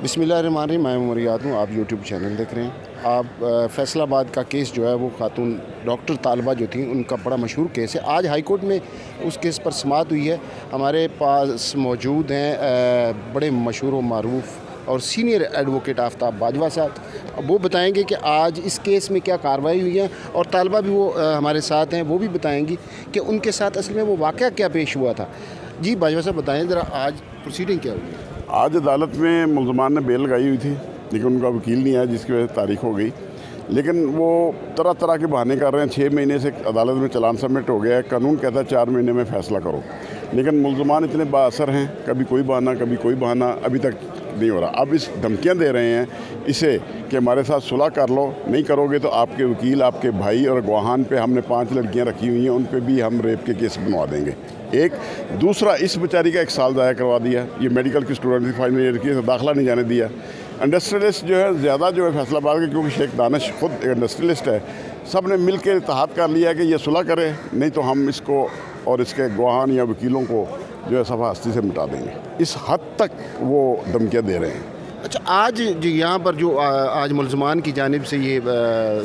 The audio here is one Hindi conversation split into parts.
बिस्मिल्लाहिर्रहमानिर्रहीम। मैं उमरियात हूँ, आप यूट्यूब चैनल देख रहे हैं। आप फैसलाबाद का केस जो है वो खातून डॉक्टर तालबा जो थी उनका बड़ा मशहूर केस है। आज हाई कोर्ट में उस केस पर समाअत हुई है। हमारे पास मौजूद हैं बड़े मशहूर व मारूफ और सीनियर एडवोकेट आफ्ताब बाजवा साहब। वो बताएंगे कि आज इस केस में क्या कार्रवाई हुई है, और तालबा भी वो हमारे साथ हैं, वो भी बताएंगी कि उनके साथ असल में वो वाक़या क्या पेश हुआ था। जी बाजवा साहब बताएं ज़रा, आज प्रोसीडिंग क्या हुई है? आज अदालत में मुल्ज़मान ने बेल लगाई हुई थी, लेकिन उनका वकील नहीं आया, जिसकी वजह से तारीख हो गई। लेकिन वो तरह तरह के बहाने कर रहे हैं। 6 महीने से अदालत में चालान सबमिट हो गया है। कानून कहता है 4 महीने में फ़ैसला करो, लेकिन मुल्ज़मान इतने बाअसर हैं, कभी कोई बहाना कभी कोई बहाना, अभी तक नहीं हो रहा। अब इस धमकियां दे रहे हैं इसे कि हमारे साथ सुलह कर लो, नहीं करोगे तो आपके वकील, आपके भाई और गवाहान पे हमने 5 लड़कियां रखी हुई हैं, उन पे भी हम रेप के केस बनवा देंगे। एक दूसरा, इस बेचारी का 1 साल ज़ाया करवा दिया। ये मेडिकल की स्टूडेंट थी, फाइनल ईयर की, दाखिला नहीं जाने दिया। इंडस्ट्रियलिस्ट जो है ज़्यादा जो है फैसलाबाद के, क्योंकि शेख दानिश खुद एक इंडस्ट्रियलिस्ट है, सब ने मिल के इत्तेहाद कर लिया कि ये सुलह करे, नहीं तो हम इसको और इसके गवाहान या वकीलों को जो है सफ़ा हस्ती से मिटा देंगे। इस हद तक वो धमकियाँ दे रहे हैं। अच्छा, आज जो यहाँ पर जो आज मुल्ज़मान की जानिब से ये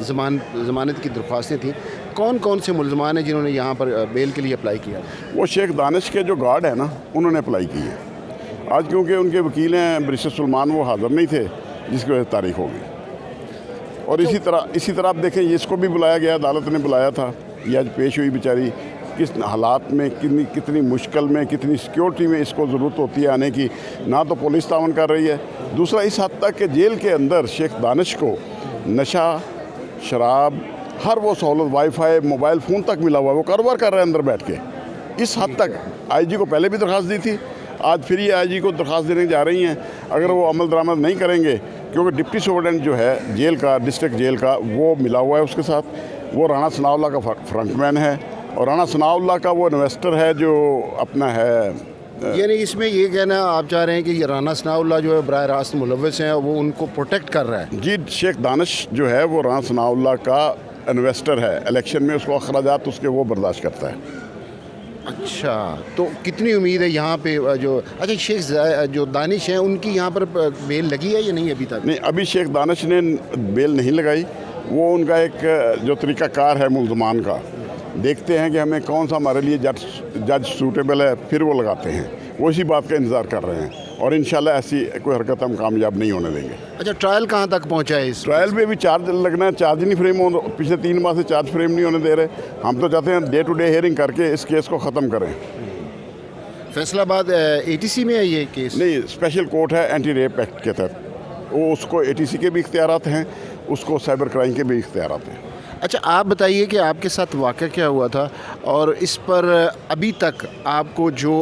ज़मानत की दरख्वास्तें थी, कौन कौन से मुल्ज़मान हैं जिन्होंने यहाँ पर बेल के लिए अप्लाई किया? वो शेख दानिश के जो गार्ड है ना, उन्होंने अप्लाई की है आज, क्योंकि उनके वकील हैं बैरिस्टर सुलेमान, वो हाज़िर नहीं थे, जिसकी वजह से तारीख हो गई। और इसी तरह आप देखें, इसको भी बुलाया गया, अदालत ने बुलाया था, ये आज पेश हुई। बेचारी किस हालात में, कितनी मुश्किल में, कितनी सिक्योरिटी में इसको ज़रूरत होती है आने की, ना तो पुलिस तावन कर रही है। दूसरा, इस हद तक कि जेल के अंदर शेख दानिश को नशा, शराब, हर वो सहूलत, वाईफाई, मोबाइल फ़ोन तक मिला हुआ है। वो कारोबार कर रहे हैं अंदर बैठ के। इस हद तक IG को पहले भी दरख्वास्त दी थी, आज फिर ये IG को दरख्वास्त देने जा रही हैं। अगर वो अमल दरामद नहीं करेंगे, क्योंकि डिप्टी सुपरडेंट जो है जेल का, डिस्ट्रिक्ट जेल का, वो मिला हुआ है उसके साथ। वो राना सनाउल्लाह का फ्रंटमैन है, और राना सनाउल्लाह का वो इन्वेस्टर है जो अपना है। यानी इसमें ये कहना आप चाह रहे हैं कि ये राना सनाउल्लाह जो है बराह रास्त मुलव्वस हैं, वो उनको प्रोटेक्ट कर रहा है? जी, शेख दानिश जो है वो राना सनाउल्लाह का इन्वेस्टर है। इलेक्शन में उसको अखराजात उसके वो बर्दाश्त करता है। अच्छा, तो कितनी उम्मीद है यहाँ पे जो शेख जो दानिश हैं उनकी यहाँ पर बेल लगी है या नहीं अभी तक? नहीं, अभी शेख दानिश ने बेल नहीं लगाई। वो उनका एक जो तरीक़ाकार है मुल्ज़मान का, देखते हैं कि हमें कौन सा हमारे लिए जज सूटेबल है, फिर वो लगाते हैं। वो इसी बात का इंतज़ार कर रहे हैं, और इंशाल्लाह ऐसी कोई हरकत हम कामयाब नहीं होने देंगे। अच्छा, ट्रायल कहाँ तक पहुँचा है? इस ट्रायल में भी चार्ज लगना है, चार्ज नहीं फ्रेम हो, पिछले 3 माह से चार्ज फ्रेम नहीं होने दे रहे। हम तो चाहते हैं डे टू डे हियरिंग करके इस केस को ख़त्म करें। फैसलाबाद ATC में है ये केस? नहीं, स्पेशल कोर्ट है एंटी रेप एक्ट के तहत। वो उसको ATC के भी इख्तियारात हैं, उसको साइबर क्राइम के भी इख्तियारात हैं। अच्छा, आप बताइए कि आपके साथ वाक़या क्या हुआ था, और इस पर अभी तक आपको जो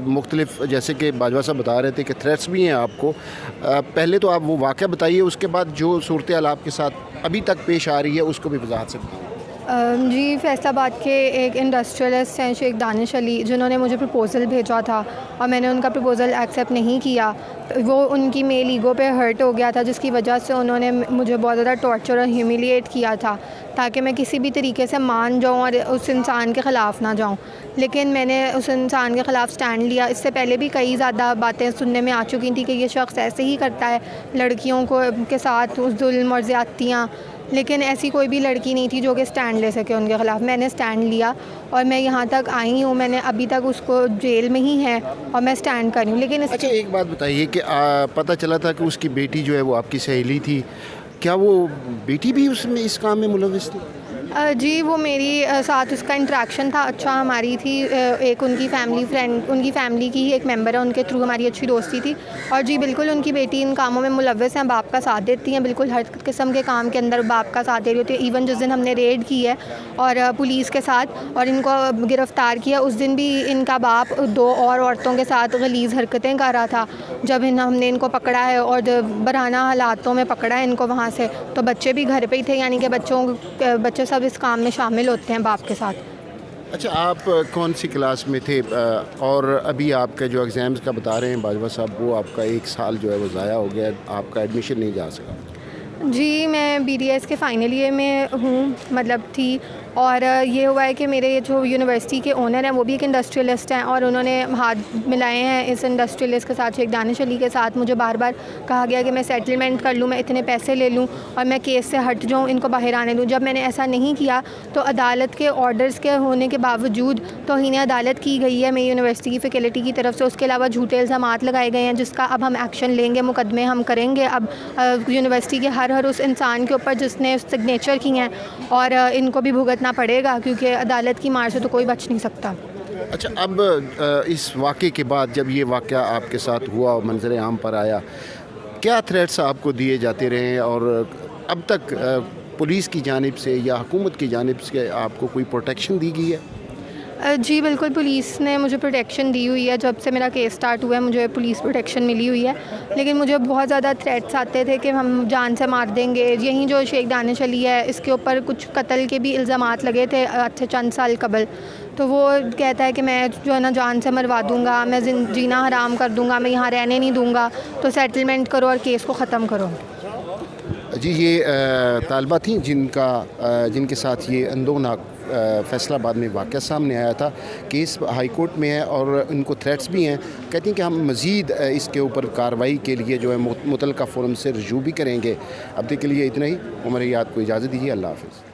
मुख्तलिफ, जैसे कि बाजवा साहब बता रहे थे कि थ्रेट्स भी हैं आपको, पहले तो आप वो वाक़या बताइए, उसके बाद जो सूरत हाल आपके साथ अभी तक पेश आ रही है उसको भी वजाहत से बताइए। जी, फैसलाबाद के एक इंडस्ट्रियलिस्ट हैं शेख दानिश अली, जिन्होंने मुझे प्रपोज़ल भेजा था और मैंने उनका प्रपोज़ल एक्सेप्ट नहीं किया। वो उनकी मेल ईगो पे हर्ट हो गया था, जिसकी वजह से उन्होंने मुझे बहुत ज़्यादा टॉर्चर और ह्यूमिलिएट किया था, ताकि मैं किसी भी तरीके से मान जाऊँ और उस इंसान के ख़िलाफ़ ना जाऊँ। लेकिन मैंने उस इंसान के ख़िलाफ़ स्टैंड लिया। इससे पहले भी कई ज़्यादा बातें सुनने में आ चुकी थी कि ये शख्स ऐसे ही करता है लड़कियों को के साथ जुल्म और ज़्यादतियाँ, लेकिन ऐसी कोई भी लड़की नहीं थी जो कि स्टैंड ले सके उनके ख़िलाफ़। मैंने स्टैंड लिया और मैं यहाँ तक आई हूँ। मैंने अभी तक उसको जेल में ही है और मैं स्टैंड कर रही हूँ। लेकिन अच्छा, एक बात बताइए कि पता चला था कि उसकी बेटी जो है वो आपकी सहेली थी, क्या वो बेटी भी उसमें इस काम में मुलव्वस थी? जी, वो मेरी साथ उसका इंटरेक्शन था अच्छा हमारी थी। एक उनकी फैमिली की ही एक मेंबर है, उनके थ्रू हमारी अच्छी दोस्ती थी। और जी बिल्कुल, उनकी बेटी इन कामों में मुलव्वस हैं, बाप का साथ देती हैं, बिल्कुल हर किस्म के काम के अंदर बाप का साथ दे रही होती है। इवन जिस दिन हमने रेड की है और पुलिस के साथ और इनको गिरफ़्तार किया, उस दिन भी इनका बाप 2 और औरतों के साथ गलीज़ हरकतें कर रहा था। जब हमने इनको पकड़ा है और बरहाना हालातों में पकड़ा है इनको वहाँ से, तो बच्चे भी घर पे ही थे, यानी कि बच्चे सब इस काम में शामिल होते हैं बाप के साथ। अच्छा, आप कौन सी क्लास में थे? और अभी आपके जो एग्ज़ाम्स का बता रहे हैं बाजवा साहब, वो आपका 1 साल जो है वो ज़ाया हो गया, आपका एडमिशन नहीं जा सका? जी, मैं BDS के फ़ाइनल ईयर में हूँ, मतलब थी, और ये हुआ है कि मेरे जो यूनिवर्सिटी के ओनर हैं वो भी एक इंडस्ट्रियलिस्ट हैं और उन्होंने हाथ मिलाए हैं इस इंडस्ट्रियलिस्ट के साथ, शेख दानिश अली के साथ। मुझे बार बार कहा गया कि मैं सेटलमेंट कर लूँ, मैं इतने पैसे ले लूँ और मैं केस से हट जाऊँ, इनको बाहर आने दूँ। जब मैंने ऐसा नहीं किया तो अदालत के ऑर्डर्स के होने के बावजूद तौहीन अदालत की गई है मेरी यूनिवर्सिटी की फैकल्टी की तरफ से। उसके अलावा झूठे इल्ज़ामात लगाए गए हैं जिसका अब हम एक्शन लेंगे, मुकदमे हम करेंगे अब यूनिवर्सिटी के हर उस इंसान के ऊपर जिसने सिग्नेचर किए हैं, और इनको भी भुगतना पड़ेगा क्योंकि अदालत की मार से तो कोई बच नहीं सकता। अच्छा, अब इस वाक़े के बाद जब ये वाक़या आपके साथ हुआ और मंजर आम पर आया, क्या थ्रेट्स आपको दिए जाते रहे और अब तक पुलिस की जानिब से या हुकूमत की जानिब से आपको कोई प्रोटेक्शन दी गई है? जी बिल्कुल, पुलिस ने मुझे प्रोटेक्शन दी हुई है। जब से मेरा केस स्टार्ट हुआ है मुझे पुलिस प्रोटेक्शन मिली हुई है, लेकिन मुझे बहुत ज़्यादा थ्रेट्स आते थे कि हम जान से मार देंगे। यहीं जो शेख दानिश अली है इसके ऊपर कुछ कत्ल के भी इल्ज़ामात लगे थे अच्छे चंद साल कबल, तो वो कहता है कि मैं जो है ना जान से मरवा दूँगा, मैं जीना हराम कर दूँगा, मैं यहाँ रहने नहीं दूँगा, तो सेटलमेंट करो और केस को ख़त्म करो। जी, ये तालिबा थी जिनके साथ ये अंदोनाक फैसलाबाद में वाक़या सामने आया था। केस हाई कोर्ट में है और इनको थ्रेट्स भी हैं। कहती हैं कि हम मज़ीद इसके ऊपर कार्रवाई के लिए जो है मुतल्लका फोरम से रजू भी करेंगे। अब तक के लिए इतना ही। उमर याद को इजाज़त दीजिए। अल्लाह हाफ़िज़।